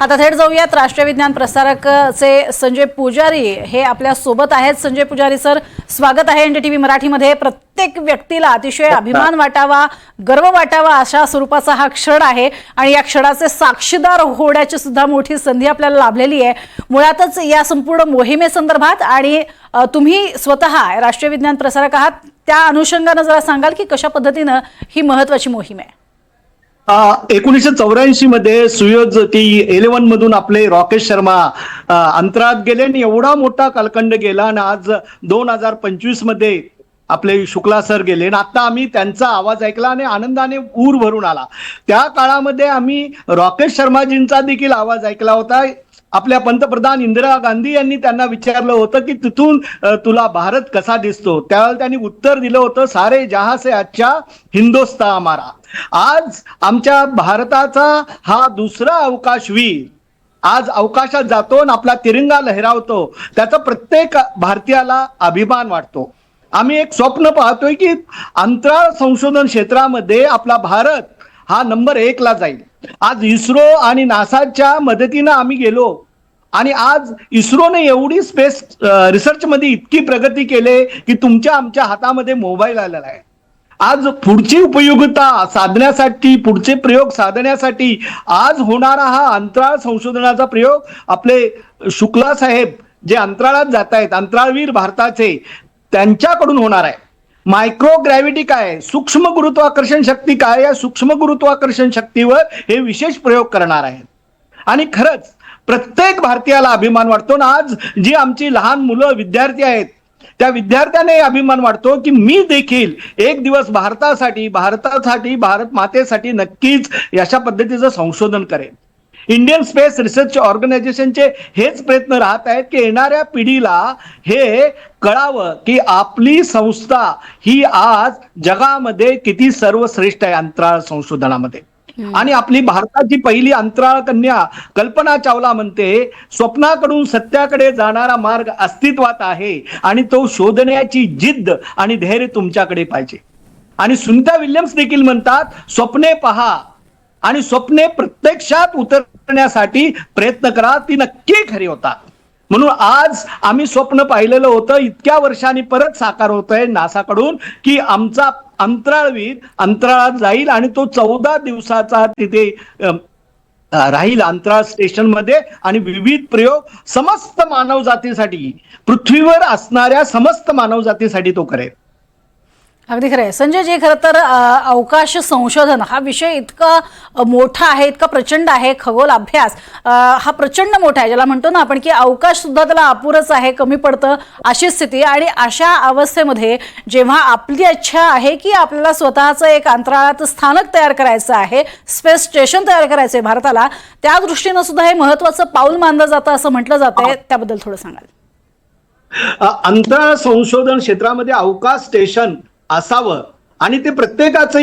आता थेट जाऊयात राष्ट्रीय विज्ञान प्रसारकचे संजय पुजारी हे आपल्या सोबत आहेत। संजय पुजारी सर, स्वागत आहे एनडीटीव्ही मराठीमध्ये। प्रत्येक व्यक्तीला अतिशय अभिमान वाटावा, गर्व वाटावा अशा स्वरूपाचा हा क्षण आहे आणि या क्षणाचे साक्षीदार होण्याची सुद्धा मोठी संधी आपल्याला लाभलेली आहे। मुळातच या संपूर्ण मोहिमेसंदर्भात आणि तुम्ही स्वतः राष्ट्रीय विज्ञान प्रसारक आहात, त्या अनुषंगाने जरा सांगाल की कशा पद्धतीने ही महत्त्वाची मोहीम आहे? 1984 मध्ये सुयोज T11 मधून आपले राकेश शर्मा अंतराळात गेले आणि एवढा मोठा कालखंड गेला आणि आज 2025 मध्ये आपले शुक्ला सर गेले आणि आता आम्ही त्यांचा आवाज ऐकला आणि आनंदाने ऊर भरून आला। त्या काळामध्ये आम्ही राकेश शर्माजींचा देखील आवाज ऐकला होता। आपल्या पंतप्रधान इंदिरा गांधी यांनी त्यांना विचारलं होतं की तिथून तुला भारत कसा दिसतो, त्यावेळेला त्यांनी उत्तर दिलं होतं, सारे जहां से अच्छा हिंदुस्तान हमारा। आज आमच्या भारताचा हा दुसरा अवकाशवीर आज अवकाशात जातो आणि आपला तिरंगा लहरावतो, त्याचा प्रत्येक भारतीयाला अभिमान वाटतो। आम्ही एक स्वप्न पाहतोय की अंतराळ संशोधन क्षेत्रामध्ये आपला भारत हा नंबर 1 ला जाईल। आज इस्रो आणि नासाच्या मदतीने आम्ही गेलो आणि आज इस्रोने एवढी स्पेस रिसर्च मध्ये इतकी प्रगती केली की तुमच्या आमच्या हातामध्ये मोबाईल आलेला आहे। आज पुढची उपयोगिता साधण्यासाठी, पुढचे प्रयोग साधण्यासाठी आज होणारा हा अंतराळ संशोधनाचा प्रयोग आपले शुक्ला साहेब जे अंतराळात जात आहेत, अंतराळवीर भारताचे, त्यांच्याकडून होणार आहे। मायक्रो ग्रॅव्हिटी काय, सूक्ष्म गुरुत्वाकर्षण शक्ती काय, या सूक्ष्म गुरुत्वाकर्षण शक्तीवर हे विशेष प्रयोग करणार आहेत। आणि खरंच प्रत्येक भारतीयाला अभिमान वाटतो ना, आज जी आमची लहान मुलं विद्यार्थी आहेत त्या विद्यार्थ्याने अभिमान वाटतो की मी देखील एक दिवस भारतासाठी भारत मातेसाठी नक्कीच अशा पद्धतीचं संशोधन करेन। इंडियन स्पेस रिसर्च ऑर्गनायझेशनचे हेच प्रयत्न राहत आहेत की येणाऱ्या पिढीला हे कळावं की आपली संस्था ही आज जगामध्ये किती सर्वश्रेष्ठ आहे अंतराळ संशोधनामध्ये। आणि आपली भारताची पहिली अंतराळ कन्या कल्पना चावला म्हणते, स्वप्नाकडून सत्याकडे जाणारा मार्ग अस्तित्वात आहे आणि तो शोधण्याची जिद्द आणि धैर्य तुमच्याकडे पाहिजे। आणि सुनीता विल्यम्स देखील म्हणतात, स्वप्ने पहा आणि स्वप्ने प्रत्यक्षात उतरण्यासाठी प्रयत्न करा, ती नक्की खरी होतात। म्हणून आज आम्ही स्वप्न पाहिलेलं होतं, इतक्या वर्षांनी परत साकार होतंय नासाकडून की आमचा अंतराळवीर अंतराळात जाईल आणि तो 14 दिवसाचा तिथे राहील अंतराळ स्टेशन मध्ये आणि विविध प्रयोग समस्त मानवजातीसाठी, पृथ्वीवर असणाऱ्या समस्त मानवजातीसाठी तो करेल। अगदी खरं आहे संजय जी। खरं तर अवकाश संशोधन हा विषय इतका मोठा आहे, इतका प्रचंड आहे। खगोल अभ्यास हा प्रचंड मोठा आहे, ज्याला म्हणतो ना आपण की अवकाश सुद्धा त्याला अपुरच आहे, कमी पडतं अशी स्थिती। आणि अशा अवस्थेमध्ये जेव्हा आपली इच्छा आहे की आपल्याला स्वतःचं एक अंतराळात स्थानक तयार करायचं आहे, स्पेस स्टेशन तयार करायचं आहे भारताला, त्या दृष्टीनं सुद्धा हे महत्त्वाचं पाऊल मानलं जातं असं म्हटलं जातंय, त्याबद्दल थोडं सांगाल? अंतराळ संशोधन क्षेत्रामध्ये अवकाश स्टेशन असावं आणि ते प्रत्येकाचं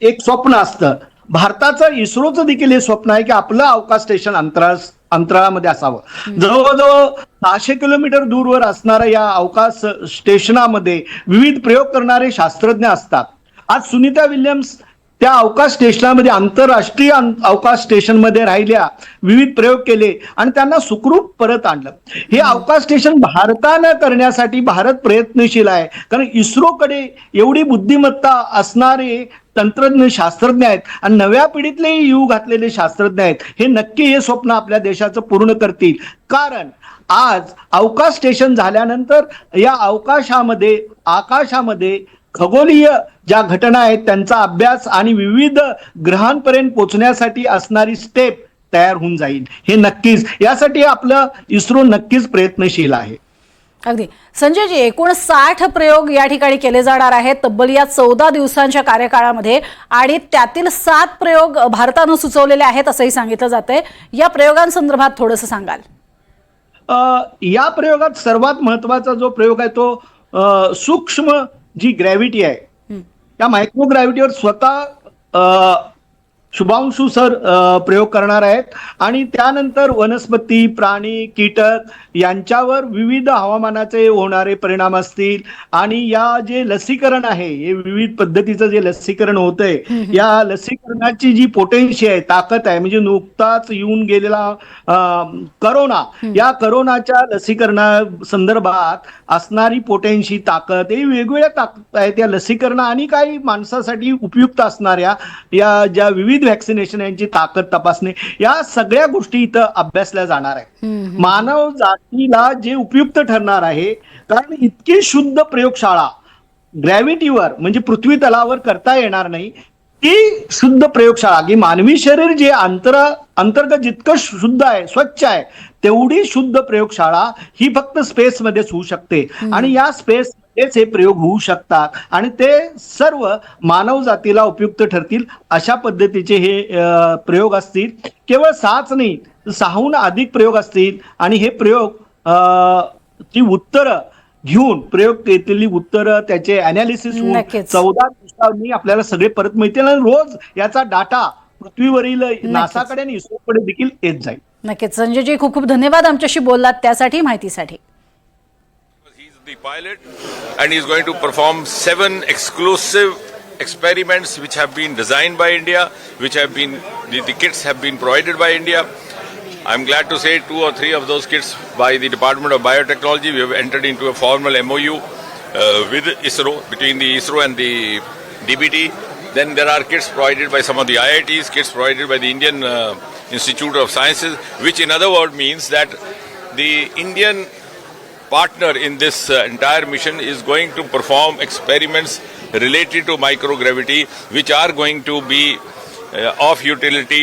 एक स्वप्न असतं। भारताचं इस्रोचं देखील हे स्वप्न आहे की आपलं अवकाश स्टेशन अंतराळामध्ये असावं। जवळजवळ 600 किलोमीटर दूरवर असणाऱ्या या अवकाश स्टेशनामध्ये विविध प्रयोग करणारे शास्त्रज्ञ असतात। आज सुनीता विल्यम्स त्या अवकाश स्टेशनामध्ये, आंतरराष्ट्रीय अवकाश स्टेशनमध्ये राहिल्या, विविध प्रयोग केले आणि त्यांना सुखरूप परत आणलं। हे अवकाश स्टेशन भारतानं करण्यासाठी भारत प्रयत्नशील आहे, कारण इस्रोकडे एवढी बुद्धिमत्ता असणारे तंत्रज्ञ शास्त्रज्ञ आहेत आणि नव्या पिढीतले येऊ घातलेले शास्त्रज्ञ आहेत। हे नक्की हे स्वप्न आपल्या देशाचं पूर्ण करतील, कारण आज अवकाश स्टेशन झाल्यानंतर या आकाशामध्ये खगोलीय ज्या घटना आहेत त्यांचा अभ्यास आणि विविध ग्रहांपर्यंत पोहोचण्यासाठी असणारी स्टेप तयार होऊन जाईल। हे नक्कीच, यासाठी आपलं इस्रो नक्कीच प्रयत्नशील आहे। अगदी संजय जी, एकूण 60 प्रयोग या ठिकाणी केले जाणार आहेत तब्बल या 14 दिवसांच्या कार्यकाळामध्ये, आणि त्यातील 7 प्रयोग भारतानं सुचवलेले आहेत असंही सांगितलं जातंय। या प्रयोगांसंदर्भात थोडंसं सांगाल? या प्रयोगात सर्वात महत्वाचा जो प्रयोग आहे तो सूक्ष्म जी ग्रॅव्हिटी आहे, त्या मायक्रो ग्रॅव्हिटीवर स्वतः शुभांशु सर प्रयोग करणार आहेत आणि त्यानंतर वनस्पती, प्राणी, कीटक यांच्यावर विविध हवामानाचे होणारे परिणाम असतील आणि या जे लसीकरण आहे, हे विविध पद्धतीचं जे लसीकरण होतंय, या लसीकरणाची जी पोटेन्शी आहे, ताकद आहे, म्हणजे नुकताच येऊन गेलेला करोना, या करोनाच्या लसीकरणा संदर्भात असणारी पोटेन्शी, ताकद, हे वेगवेगळ्या ताकद आहेत या लसीकरण आणि काही माणसासाठी उपयुक्त असणाऱ्या या ज्या विविध व्हॅक्सिनेशन यांची ताकद तपासणे, या सगळ्या गोष्टी इथं अभ्यासल्या जाणार आहेत. मानव जातीला जे उपयुक्त ठरणार आहे, कारण इतकी शुद्ध प्रयोगशाळा ग्रॅव्हिटीवर म्हणजे पृथ्वी तलावर करता येणार नाही, ती शुद्ध प्रयोगशाळा की मानवी शरीर जे अंतर्गत जितकं शुद्ध आहे, स्वच्छ आहे, तेवढी शुद्ध प्रयोगशाळा ही फक्त स्पेसमध्येच होऊ शकते आणि या स्पेस हे प्रयोग होऊ शकतात आणि ते सर्व मानव जातीला उपयुक्त ठरतील अशा पद्धतीचे हे प्रयोग असतील. केवळ 6च नाही, 6हून अधिक प्रयोग असतील आणि हे प्रयोग ची उत्तरं घेऊन, प्रयोग केलेली उत्तरं, त्याचे अनालिसिस होऊन 14 दिवसांनी आपल्याला सगळे परत मिळतील आणि रोज याचा डाटा पृथ्वीवरील नासाकडे आणि इस्रोकडे देखील येत जाईल. नक्कीच संजयजी, खूप खूप धन्यवाद आमच्याशी बोललात त्यासाठी, माहितीसाठी. The pilot, and he is going to perform 7 exclusive experiments which have been designed by India, which have been the kits have been provided by India. I'm glad to say 2 or 3 of those kits by the Department of Biotechnology. We have entered into a formal MOU with ISRO, between the ISRO and the DBT. Then there are kits provided by some of the IITs, kits provided by the Indian Institute of Sciences, which in other words means that the Indian partner in this entire mission is going to perform experiments related to microgravity, which are going to be of utility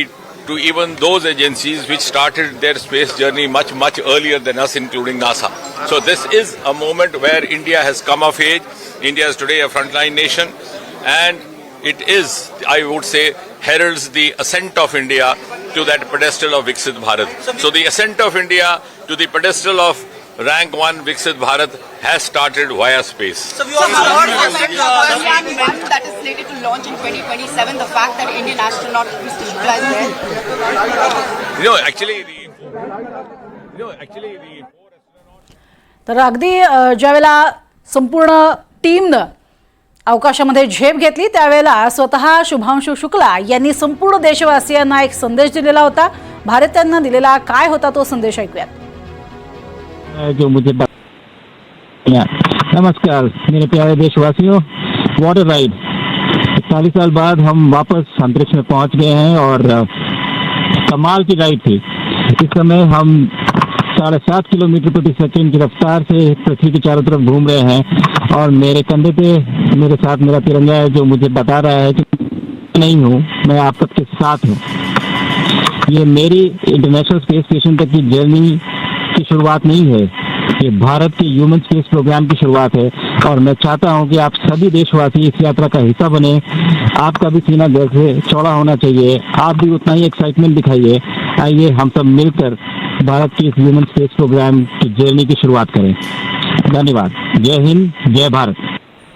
to even those agencies which started their space journey much earlier than us, including NASA. So this is a moment where India has come of age. India is today a frontline nation, and it is, I would say, heralds the ascent of India to that pedestal of Viksit Bharat. So the ascent of India to the pedestal of Rank 1 Viksit Bharat has started via space. So we also heard Chandrayaan 1 that is slated to launch in 2027. The fact that Indian astronaut Mr. Shukla is there. Actually the तर अगदी ज्यावेळेला संपूर्ण टीमनं अवकाशामध्ये झेप घेतली त्यावेळेला स्वतः शुभांशु शुक्ला यांनी संपूर्ण देशवासियांना एक संदेश दिलेला होता. भारतीयांना दिलेला काय होता तो संदेश ऐकूयात. जो मुझे नमस्कार मेरे प्यारे देशवासियों, वाटर राइड 40 साल बाद हम वापस अंतरिक्ष में पहुंच गए हैं और कमाल की राइड थी. इस समय हम 7.5 किलोमीटर प्रति सेकंड की रफ्तार से पृथ्वी के चारों तरफ घूम रहे हैं और मेरे कंधे पे मेरे साथ मेरा तिरंगा है, जो मुझे बता रहा है कि नहीं हूँ, मैं आप सबके साथ हूँ. ये मेरी इंटरनेशनल स्पेस स्टेशन तक की जर्नी की शुरुआत नहीं है, ये भारत के ह्यूमन स्पेस प्रोग्राम की शुरुआत है और मैं चाहता हूं कि आप सभी देशवासी इस यात्रा का हिस्सा बने. आपका भी सीना गर्व से चौड़ा होना चाहिए, आप भी उतना ही एक्साइटमेंट दिखाइए. आइए हम सब मिलकर भारत के इस ह्यूमन स्पेस प्रोग्राम की जर्नी की शुरुआत करें. धन्यवाद. जय हिंद, जय भारत.